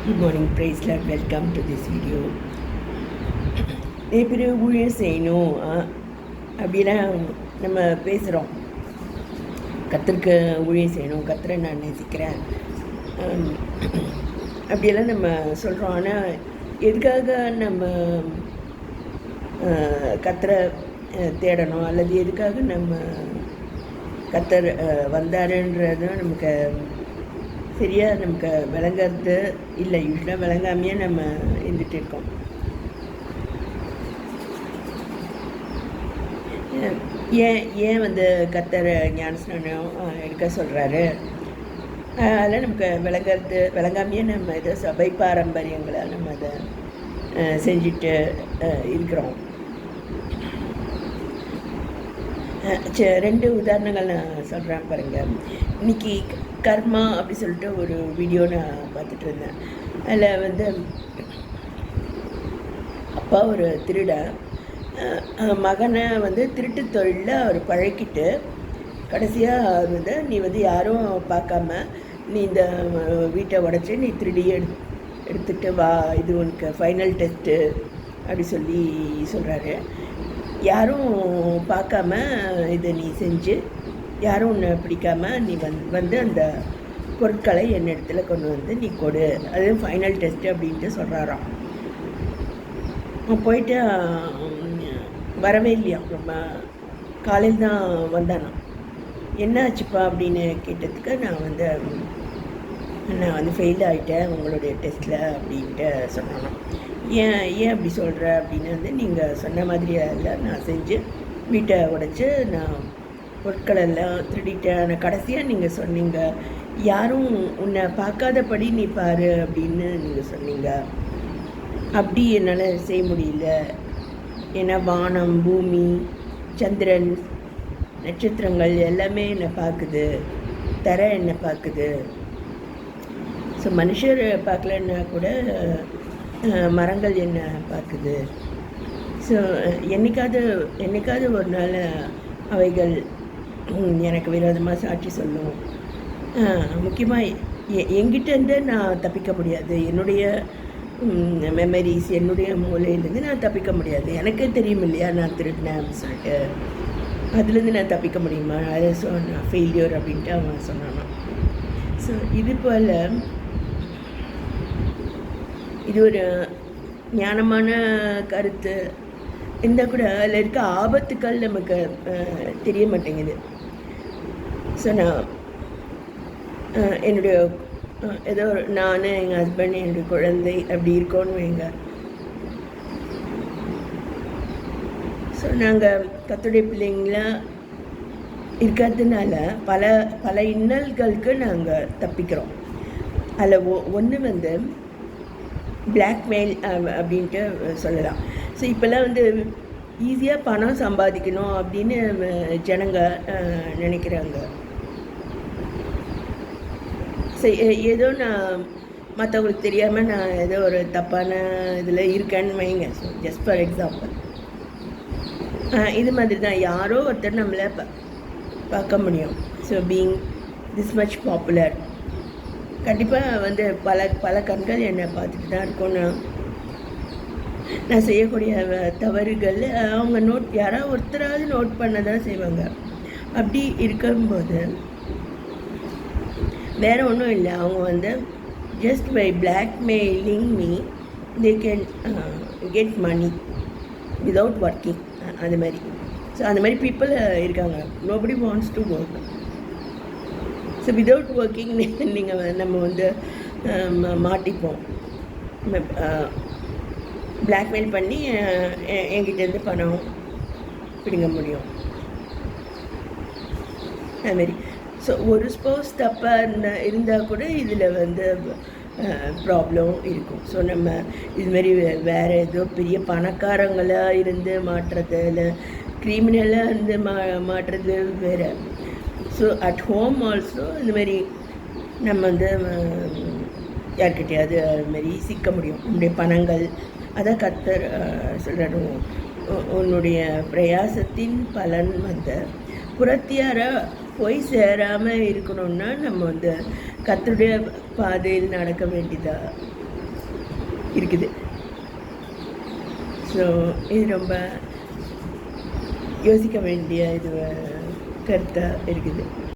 Good morning, praise Lord. Welcome to this video. நிறைய பேர் ஊழியம் செய்யணும் அப்படிலாம் நம்ம பேசுகிறோம். கர்த்தருக்கு ஊழியம் செய்யணும், கர்த்தரை நான் நேசிக்கிறேன் அப்படியெல்லாம் நம்ம சொல்கிறோம். ஆனால் எதுக்காக நம்ம கர்த்தரை தேடணும், அல்லது எதுக்காக நம்ம கர்த்தர் வந்தாருன்றது நமக்கு சரியாக நமக்கு விளங்கிறது இல்லை. யூஸ்வலாக விளங்காமையே நம்ம இருந்துகிட்டு இருக்கோம். ஏன் கர்த்தர் ஞானஸ்நானம் எடுக்க சொல்கிறாரு, அதெல்லாம் நமக்கு விளங்காமையே நம்ம இதை சபை பாரம்பரியங்களை நம்ம அதை செஞ்சுட்டு இருக்கிறோம். ரெண்டு உதாரணங்கள் நான் சொல்கிறேன் பாருங்கள். இன்றைக்கி கர்மா அப்படி சொல்லிட்டு ஒரு வீடியோ நான் பார்த்துட்டு இருந்தேன். அதில் அப்பா ஒரு திருடன் மகனை திருட்டு தொழிலில் அவர் பழக்கிட்டு கடைசியாக அவர் நீ யாரும் பார்க்காம நீ இந்த வீட்டை உடச்சி நீ திருடி எடுத்துகிட்டு வா, இது உனக்கு ஃபைனல் டெஸ்ட்டு அப்படி சொல்கிறாரு. யாரும் பார்க்காம இதை நீ செஞ்சு, யாரும் உன்னை பிடிக்காம நீ அந்த பொருட்களை என்னிடத்துல கொண்டு நீ கொடு, அது ஃபைனல் டெஸ்ட்டு அப்படின்ட்டு சொல்கிறாராம். போயிட்டு வரவே இல்லையா, ரொம்ப காலையில் தான் வந்தானா. என்ன ஆச்சுப்பா அப்படின்னு கேட்டதுக்கு நான் ஃபெயில் ஆகிட்டேன் உங்களுடைய டெஸ்ட்டில் அப்படின்ட்டு சொன்னானா. ஏன் அப்படி சொல்கிற அப்படின்னு நீங்கள் சொன்ன மாதிரியே இல்லை, நான் செஞ்சு வீட்டை உடைச்சி நான் பொருட்களெல்லாம் திருடிட்டேன். ஆனால் கடைசியாக நீங்கள் சொன்னீங்க யாரும் உன்னை பார்க்காதபடி நீ பாரு அப்படின்னு நீங்கள் சொன்னீங்க. அப்படி என்னால் செய்ய முடியல, ஏன்னா வானம், பூமி, சந்திரன், நட்சத்திரங்கள் எல்லாமே என்னை பார்க்குது, தரை என்னை பார்க்குது. ஸோ மனுஷர் பார்க்கலன்னா கூட மரங்கள் என்ன பார்க்குது. ஸோ என்னைக்காவது ஒரு நாள் அவைகள் எனக்கு விரோதமாக சாட்சி சொல்லும். முக்கியமாக எங்கிட்டேருந்து நான் தப்பிக்க முடியாது. என்னுடைய மெமரிஸ், என்னுடைய மூலையிலேருந்து நான் தப்பிக்க முடியாது. எனக்கே தெரியும் இல்லையா நான் திருடினேன் அப்படின்னு சொல்லிட்டு. அதுலேருந்து நான் தப்பிக்க முடியுமா? அதை நான் ஃபெயிலியர் அப்படின்ட்டு அவன் சொன்னான். ஸோ இது போல் இது ஒரு ஞானமான கருத்து இருந்தால் கூட அதில் இருக்க ஆபத்துக்கள் நமக்கு தெரிய மாட்டேங்குது. ஸோ நான் என்னுடைய ஏதோ நான், எங்கள் ஹஸ்பண்ட், என்னுடைய குழந்தை அப்படி இருக்கோன்னு வைங்க. ஸோ நாங்கள் கர்த்தருடைய பிள்ளைங்களாக இருக்கிறதுனால பல இன்னல்களுக்கு நாங்கள் தப்பிக்கிறோம். அதில் ஒன்று பிளாக்மெயில் அப்படின்ட்டு சொல்லலாம். ஸோ இப்போல்லாம் ஈஸியாக பணம் சம்பாதிக்கணும் அப்படின்னு ஜனங்க நினைக்கிறாங்க. ஸோ ஏதோ நான் மற்றவங்களுக்கு தெரியாமல் நான் ஏதோ ஒரு தப்பான இதில் இருக்கேன்னு வைங்க. ஸோ ஜஸ்ட் ஃபார் எக்ஸாம்பிள் இது மாதிரி தான் யாரோ ஒருத்தர் நம்மளை பார்க்க முடியும். So being this much popular, கண்டிப்பாக பல கண்கள் என்னை பார்த்துட்டு தான் இருக்கோன்னு நான் செய்யக்கூடிய தவறுகள் அவங்க யாராவது ஒருத்தராவது நோட் பண்ண தான் செய்வாங்க. அப்படி இருக்கும்போது வேறு ஒன்றும் இல்லை, அவங்க just by blackmailing me they can get money without working. அது மாதிரி. ஸோ அந்த மாதிரி பீப்புள் இருக்காங்க. Nobody wants to work. So without working நம்ம மாட்டிப்போம். பிளாக்மெயில் பண்ணி என்கிட்டேருந்து பணம் பிடிங்க முடியும். அதுமாரி. ஸோ ஒரு ஸ்போஸ் தப்பாக இருந்தால் கூட இதில் ப்ராப்ளம் இருக்கும். ஸோ நம்ம இதுமாரி வேறு ஏதோ பெரிய பணக்காரங்களாக இருந்து மாட்டுறது, இல்லை கிரிமினலாக மாட்டுறது வேறு. ஸோ அட் ஹோம் ஆல்சோ இதுமாரி நம்ம யார்கிட்டையாவது அதுமாரி சிக்க முடியும். நம்முடைய பணங்கள் அதான் கர்த்தர் சொல்கிறாரு, உன்னுடைய பிரயாசத்தின் பலன் புறத்தியார போய் சேராமல் இருக்கணும்னா நம்ம கர்த்தருடைய பாதையில் நடக்க வேண்டியதாக இருக்குது. ஸோ இது ரொம்ப யோசிக்க வேண்டிய கருத்தாக இருக்குது.